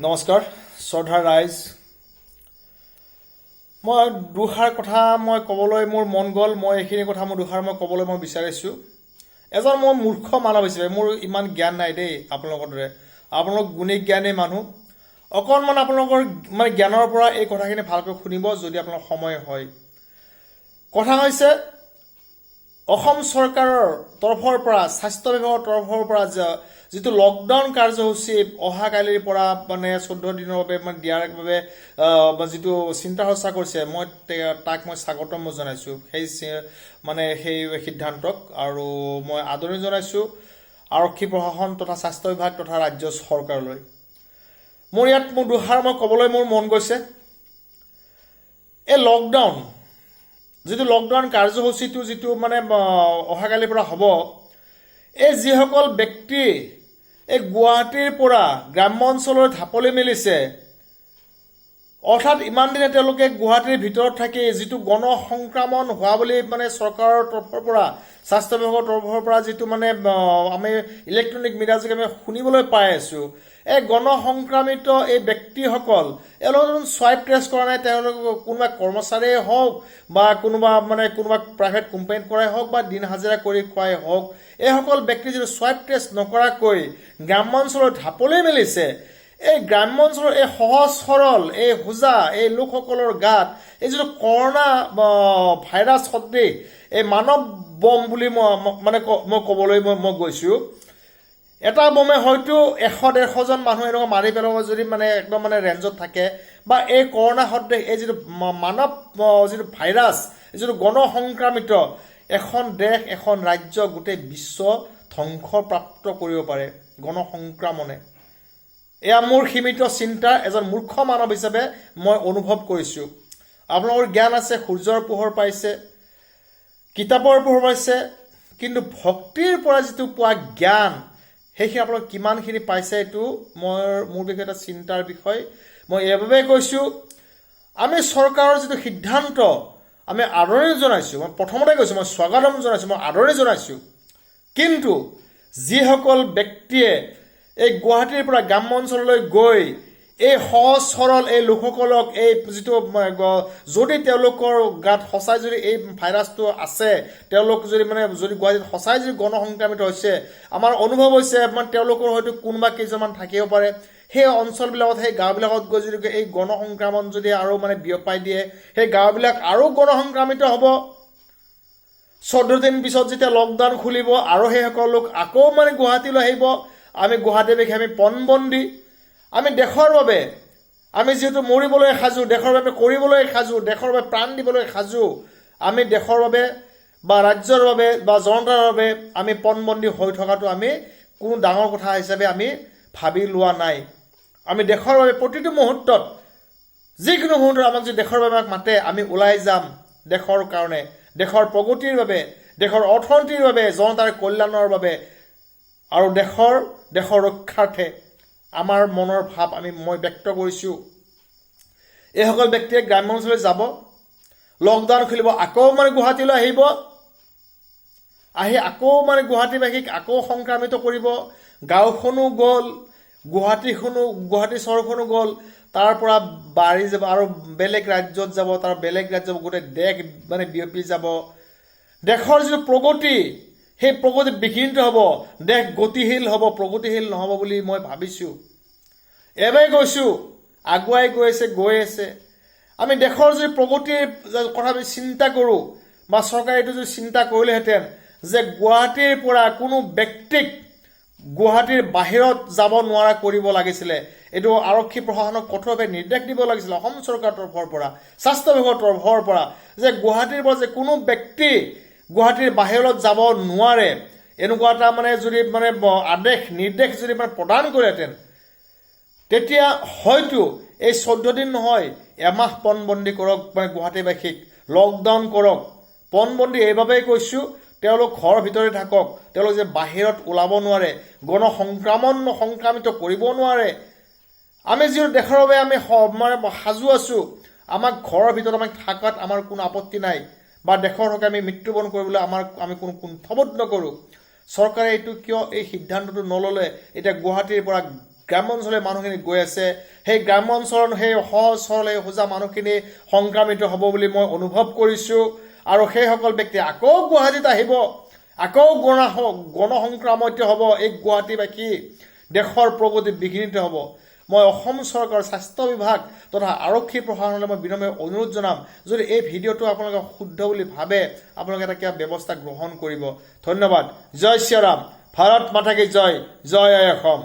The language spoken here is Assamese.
নমস্কাৰ শ্ৰদ্ধাৰ ৰাইজ মই দুষাৰ কথা মই ক'বলৈ মোৰ মন গ'ল মই এইখিনি কথা মই দুষাৰ মই ক'বলৈ মই বিচাৰিছোঁ এজন মই মূৰ্খ মানৱ হিচাপে মোৰ ইমান জ্ঞান নাই দেই আপোনালোকৰ দৰে আপোনালোক গুণী জ্ঞানী মানুহ অকণমান আপোনালোকৰ মানে জ্ঞানৰ পৰা এই কথাখিনি ভালকৈ শুনিব যদি আপোনাৰ সময় হয় কথা হৈছে অসম চৰকাৰৰ তৰফৰ পৰা স্বাস্থ্য বিভাগৰ তৰফৰ পৰা যিটো লকডাউন কাৰ্যসূচী অহাকালিৰ পৰা মানে 14 দিনৰ বাবে মানে দিয়াৰ বাবে যিটো চিন্তা চৰ্চা কৰিছে মই তাক মই স্বাগতম জনাইছোঁ সেই সিদ্ধান্তক আৰু মই আদৰণি জনাইছোঁ আৰক্ষী প্ৰশাসন তথা স্বাস্থ্য বিভাগ তথা ৰাজ্য চৰকাৰলৈ মোৰ ইয়াত মোৰ দুষাৰ মই ক'বলৈ মোৰ মন গৈছে এই লকডাউন যিটো লকডাউন কাৰ্যসূচীটো যিটো মানে অহাকালিৰ পৰা হ'ব এই যিসকল ব্যক্তি এই গুৱাহাটীৰ পৰা গ্ৰাম্য অঞ্চললৈ ঢাপলি মেলিছে অৰ্থাৎ ইমান দিনে তেওঁলোকে গুৱাহাটীৰ ভিতৰত থাকি যিটো গণ সংক্ৰমণ হোৱা বুলি মানে চৰকাৰৰ তৰফৰ পৰা স্বাস্থ্য বিভাগৰ তৰফৰ পৰা যিটো মানে আমি ইলেক্ট্ৰনিক মিডিয়া যোগে আমি শুনিবলৈ পাই আছোঁ এই গণ সংক্ৰমিত এই ব্যক্তিসকল এওঁলোকে সোৱাইপ টেষ্ট কৰা নাই তেওঁলোক কোনোবা কৰ্মচাৰীয়ে হওক বা কোনোবা প্ৰাইভেট কোম্পানীত কৰাই হওক বা দিন হাজিৰা কৰি খুৱাই হওক এইসকল ব্যক্তি যিটো সোৱাইপ টেষ্ট নকৰাকৈ গ্ৰাম্য অঞ্চলত ঢাপলি মেলিছে এই গ্ৰাম্য অঞ্চলৰ এই সহজ সৰল এই হোজা এই লোকসকলৰ গাত এই যিটো কৰোণা ভাইৰাছ সদৃশ এই মানৱ বম বুলি মই ক'বলৈ মই গৈছোঁ এটা বমে হয়তো 100-150 জন মানুহ এনেকুৱা মাৰি পেলাব যদি মানে একদম মানে ৰেঞ্জত থাকে বা এই কৰোণা সদৃশ এই যিটো মানৱ যিটো ভাইৰাছ যিটো গণ সংক্ৰমিত এখন দেশ এখন ৰাজ্য গোটেই বিশ্ব ধ্বংসপ্ৰাপ্ত কৰিব পাৰে গণ সংক্ৰমণে এয়া মোৰ সীমিত চিন্তা এজন মূৰ্খ মানৱ হিচাপে মই অনুভৱ কৰিছোঁ আপোনালোকৰ জ্ঞান আছে সূৰ্যৰ পোহৰ পাইছে কিতাপৰ পোহৰ পাইছে কিন্তু ভক্তিৰ পৰা যিটো পোৱা জ্ঞান সেইখিনি আপোনালোক কিমানখিনি পাইছে এইটো মোৰ বিষয়ে এটা চিন্তাৰ বিষয় মই এইবাবে কৈছোঁ আমি চৰকাৰৰ যিটো সিদ্ধান্ত আমি আদৰণি জনাইছোঁ মই প্ৰথমতে কৈছোঁ মই স্বাগতম জনাইছোঁ মই আদৰণি জনাইছোঁ কিন্তু যিসকল ব্যক্তিয়ে এই গুৱাহাটীৰ পৰা গ্ৰাম্য অঞ্চললৈ গৈ এই সহজ সৰল এই লোকসকলক এই যিটো যদি তেওঁলোকৰ গাত সঁচাই যদি এই ভাইৰাছটো আছে তেওঁলোক যদি গুৱাহাটীত সঁচাই যদি গণ সংক্ৰমিত হৈছে আমাৰ অনুভৱ হৈছে মানে তেওঁলোকৰ হয়তো কোনোবা কেইজনমান থাকিব পাৰে সেই অঞ্চলবিলাকত সেই গাঁওবিলাকত গৈ যদি এই গণ সংক্ৰমণ যদি আৰু মানে বিয়পাই দিয়ে সেই গাঁওবিলাক আৰু গণ সংক্ৰমিত হ'ব 14 দিন পিছত যেতিয়া লকডাউন খুলিব আৰু সেইসকল লোক আকৌ মানে গুৱাহাটীলৈ আহিব আমি গুৱাহাটীৰ বিষয়ে আমি পণবন্দী আমি দেশৰ বাবে আমি যিহেতু মৰিবলৈ সাজু দেশৰ বাবে কৰিবলৈ সাজু দেশৰ বাবে প্ৰাণ দিবলৈ সাজু আমি দেশৰ বাবে বা ৰাজ্যৰ বাবে বা জনতাৰ বাবে আমি পণবন্দী হৈ থকাটো আমি কোনো ডাঙৰ কথা হিচাপে আমি ভাবি লোৱা নাই আমি দেশৰ বাবে প্ৰতিটো মুহূৰ্তত যিকোনো মুহূৰ্তত আমাক যদি দেশৰ বাবে মাতে আমি ওলাই যাম দেশৰ কাৰণে দেশৰ প্ৰগতিৰ বাবে দেশৰ অৰ্থনীতিৰ বাবে জনতাৰ কল্যাণৰ বাবে আৰু দেশৰ ৰক্ষাৰ্থে আমাৰ মনৰ ভাৱ মই ব্যক্ত কৰিছোঁ এইসকল ব্যক্তিয়ে গ্ৰাম্য অঞ্চললৈ যাব লকডাউন খুলিব আকৌ মানে গুৱাহাটীলৈ আহিব আহি আকৌ মানে গুৱাহাটীবাসীক আকৌ সংক্ৰামিত কৰিব গাঁওখনো গ'ল গুৱাহাটী চহৰখনো গ'ল তাৰ পৰা বাঢ়ি যাব আৰু বেলেগ ৰাজ্যত যাব তাৰ বেলেগ ৰাজ্য গোটেই দেশ মানে বিয়পি যাব দেশৰ যিটো প্ৰগতি সেই প্ৰগতি বিঘ্নিত হ'ব দেশ গতিশীল হ'ব প্ৰগতিশীল নহ'ব বুলি মই ভাবিছোঁ এবাৰ কৈছোঁ আগুৱাই গৈ আছে আমি দেশৰ যদি প্ৰগতিৰ কথা আমি চিন্তা কৰোঁ বা চৰকাৰে এইটো যদি চিন্তা কৰিলেহেঁতেন যে গুৱাহাটীৰ পৰা কোনো ব্যক্তিক গুৱাহাটীৰ বাহিৰত যাব নোৱাৰা কৰিব লাগিছিলে এইটো আৰক্ষী প্ৰশাসনক কঠোৰভাৱে নিৰ্দেশ দিব লাগিছিলে অসম চৰকাৰৰ তৰফৰ পৰা স্বাস্থ্য বিভাগৰ তৰফৰ পৰা যে গুৱাহাটীৰ পৰা যে কোনো ব্যক্তি গুৱাহাটীৰ বাহিৰত যাব নোৱাৰে এনেকুৱা এটা যদি নিৰ্দেশ যদি প্ৰদান কৰিলেহেঁতেন তেতিয়া হয়তো এই 14 দিন নহয় এমাহ পণবন্দী কৰক গুৱাহাটীবাসীক লকডাউন কৰক পণবন্দী এইবাবেই কৈছোঁ তেওঁলোক ঘৰৰ ভিতৰতে থাকক তেওঁলোক যে বাহিৰত ওলাব নোৱাৰে গণ সংক্ৰমিত কৰিব নোৱাৰে আমি যিহেতু দেশৰ বাবে আমি সাজু আছোঁ আমাক ঘৰৰ ভিতৰত আমাক থকাত আমাৰ কোনো আপত্তি নাই বা দেশৰ হকে আমি মৃত্যুবৰণ কৰিবলৈ আমি কোনো কুণ্ঠবোধ নকৰোঁ চৰকাৰে এইটো কিয় এই সিদ্ধান্তটো নল'লে এতিয়া গুৱাহাটীৰ পৰা গ্ৰাম্যাঞ্চলৰ মানুহখিনি গৈ আছে সেই গ্ৰাম্যাঞ্চলৰ সেই সহজ সৰল এই সোজা মানুহখিনি সংক্ৰামিত হ'ব বুলি মই অনুভৱ কৰিছোঁ আৰু সেইসকল ব্যক্তি আকৌ গুৱাহাটীত আহিব আকৌ গণসংক্ৰামিত হ'ব এই গুৱাহাটীবাসী দেশৰ প্ৰগতি বিঘ্নিত হ'ব মই অসম চৰকাৰৰ স্বাস্থ্য বিভাগ তথা আৰক্ষী প্ৰশাসনলৈ মই বিনম্ৰ অনুৰোধ জনাম যদি এই ভিডিঅ'টো আপোনালোকে শুদ্ধ বুলি ভাবে আপোনালোকে এটা কিবা ব্যৱস্থা গ্ৰহণ কৰিব ধন্যবাদ জয় শ্ৰীৰাম ভাৰত মাতা কি জয় জয় অসম